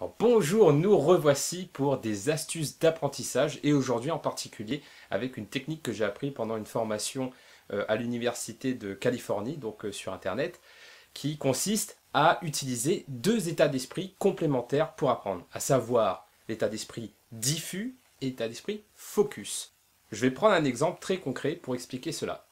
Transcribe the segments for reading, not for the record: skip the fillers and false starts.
Alors, bonjour, nous revoici pour des astuces d'apprentissage et aujourd'hui en particulier avec une technique que j'ai appris pendant une formation à l'université de Californie, donc sur internet, qui consiste à utiliser deux états d'esprit complémentaires pour apprendre, à savoir l'état d'esprit diffus et l'état d'esprit focus. Je vais prendre un exemple très concret pour expliquer cela.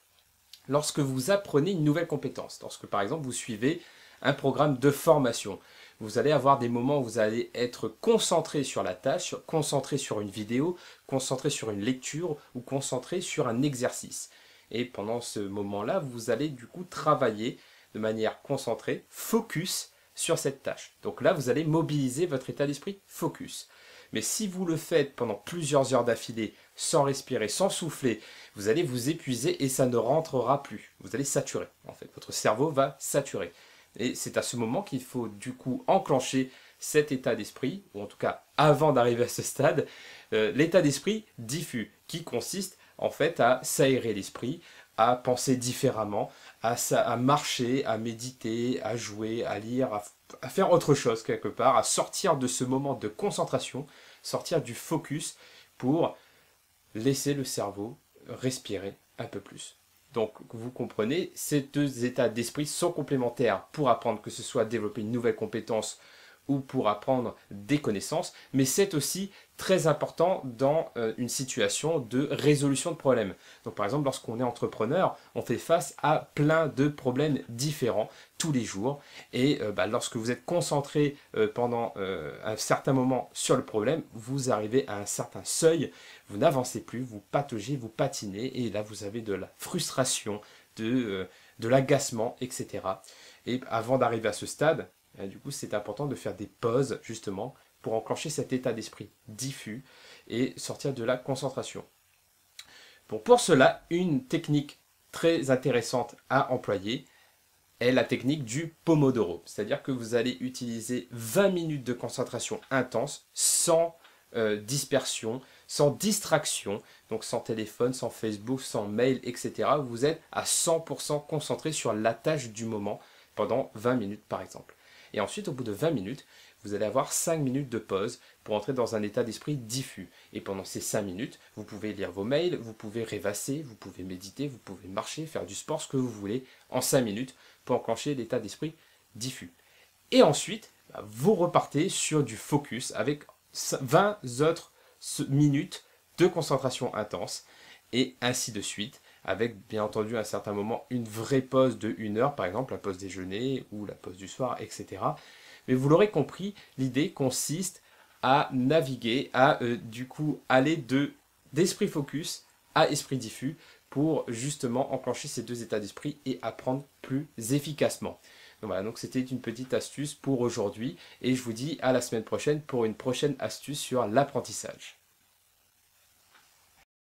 Lorsque vous apprenez une nouvelle compétence, lorsque par exemple vous suivez un programme de formation, vous allez avoir des moments où vous allez être concentré sur la tâche, concentré sur une vidéo, concentré sur une lecture ou concentré sur un exercice. Et pendant ce moment-là, vous allez du coup travailler de manière concentrée, focus sur cette tâche. Donc là, vous allez mobiliser votre état d'esprit focus. Mais si vous le faites pendant plusieurs heures d'affilée, sans respirer, sans souffler, vous allez vous épuiser et ça ne rentrera plus. Vous allez saturer, en fait. Votre cerveau va saturer. Et c'est à ce moment qu'il faut du coup enclencher cet état d'esprit, ou en tout cas avant d'arriver à ce stade, l'état d'esprit diffus, qui consiste en fait à s'aérer l'esprit, à penser différemment, à marcher, à méditer, à jouer, à lire, à faire autre chose quelque part, à sortir de ce moment de concentration, sortir du focus pour laisser le cerveau respirer un peu plus. Donc vous comprenez, ces deux états d'esprit sont complémentaires pour apprendre, que ce soit développer une nouvelle compétence ou pour apprendre des connaissances, mais c'est aussi très important dans une situation de résolution de problèmes. Donc par exemple, lorsqu'on est entrepreneur, on fait face à plein de problèmes différents tous les jours, et lorsque vous êtes concentré pendant un certain moment sur le problème, vous arrivez à un certain seuil, vous n'avancez plus, vous pataugez, vous patinez, et là vous avez de la frustration, de l'agacement, etc. Et avant d'arriver à ce stade, du coup, c'est important de faire des pauses, justement, pour enclencher cet état d'esprit diffus et sortir de la concentration. Bon, pour cela, une technique très intéressante à employer est la technique du Pomodoro. C'est-à-dire que vous allez utiliser 20 minutes de concentration intense, sans dispersion, sans distraction, donc sans téléphone, sans Facebook, sans mail, etc. Vous êtes à 100% concentré sur la tâche du moment pendant 20 minutes, par exemple. Et ensuite, au bout de 20 minutes, vous allez avoir 5 minutes de pause pour entrer dans un état d'esprit diffus. Et pendant ces 5 minutes, vous pouvez lire vos mails, vous pouvez rêvasser, vous pouvez méditer, vous pouvez marcher, faire du sport, ce que vous voulez, en 5 minutes pour enclencher l'état d'esprit diffus. Et ensuite, vous repartez sur du focus avec 20 autres minutes de concentration intense et ainsi de suite, avec bien entendu à un certain moment une vraie pause de 1 heure, par exemple la pause déjeuner ou la pause du soir, etc. Mais vous l'aurez compris, l'idée consiste à naviguer, à du coup aller d'esprit focus à esprit diffus pour justement enclencher ces deux états d'esprit et apprendre plus efficacement. Donc voilà, donc c'était une petite astuce pour aujourd'hui et je vous dis à la semaine prochaine pour une prochaine astuce sur l'apprentissage.